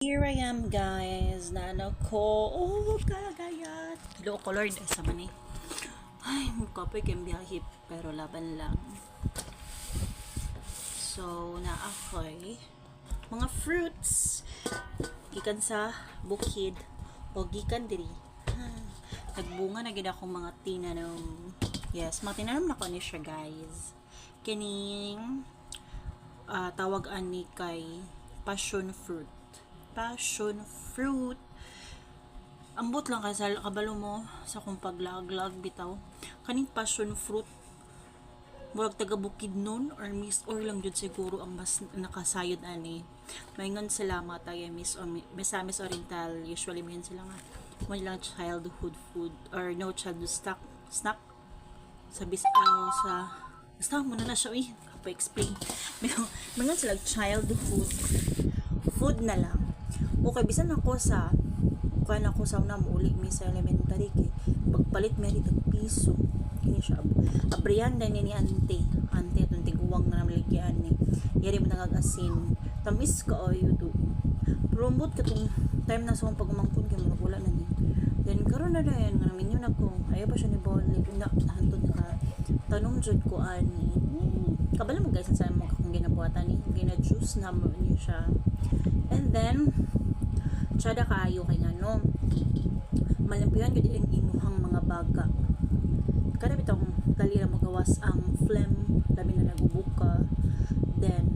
Here I am guys, nano ko, oh kagayat, low color dahil sa mani. Ay, mukha pa yung biyahe, pero laban lang. So, naakoy mga fruits, gikan sa bukid, o gikan diri. Nagbunga na gid akong mga tinanom. Yes, mga tinanom na ko ni siya guys. Kining, tawag ani kay passion fruit. Passion fruit. Ambot lang kasi kabalo mo sa kung paglaglag bitaw. Kaning passion fruit murag taga bukid nun or miss or lang jud siguro ang mas nakasayod ani. Maingon sila mga taga Misamis Oriental, usually mayon sila nga mo lang childhood food or no childhood snack sa basta mo na siya pa-explain. Maingon sila childhood food na lang. Okay, bisan ako sa kuan ako sa una mo uli mi sa elementary kay pagpalit mi dito piso kini siya abrihan din ni ante itong tiguwang na namaligyan ni yari mo nagagasin tamis ka o yudo promote ka tong time na sa akong pagumangkon kay murag wala na ni then karon na dayon nga namin yun ako ayaw pa siya ni Bolly na hantod ka tanong jud ko ani kabalo mo guys sa mo akong ginabuhatan ni gina-juice na mo niyo siya and then tsada kaayo kay ngano malampihan gud ang imuhang mga baga kada bitong dali ra magawas ang phlegm labi na nagubuka then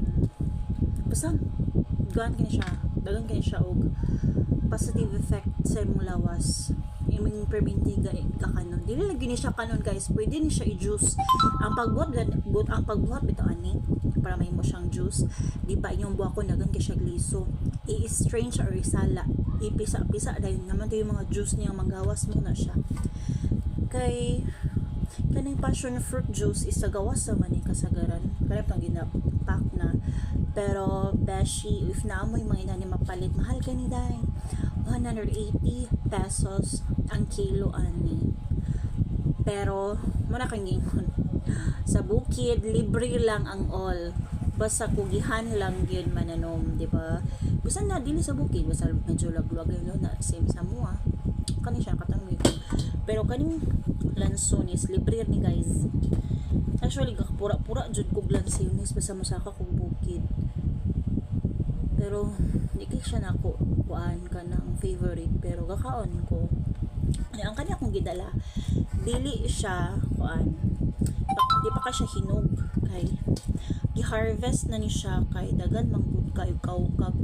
basta gaan kini siya dagan kini siya og positive effect sa imong lawas imong permintiga kakanon dili lagi ni siya kanon guys pwede ni siya i-juice ang pagbuhat bitaw ani para may mo siyang juice di ba inyong buhakon dagan kay siya gliso i-strain siya or isala ipisa-pisa dahil naman yung mga juice niya manggawas mo na siya kay kaning passion fruit juice is gawas sa man kasagaran kaya pang ginapak na pero beshi if naamoy mga inani mapalit mahal kani dahil 180 pesos ang kilo ani pero muna kang gingon sa bukid libre lang ang all basta kugihan lang yun mananom di ba bisan na dili sa bukid basta medyo lagluwag lang na same sa mua kani siya katangoy pero kaning lansones libre ni guys actually pura-pura jud kog lansones basta masaka kog bukid pero di kay siya nako kuan ka ng favorite pero kakaon ko ang kanya akong gidala dili siya kuan di pa ka siya hinog kay gi-harvest na ni siya kay dagan manggod kayo kag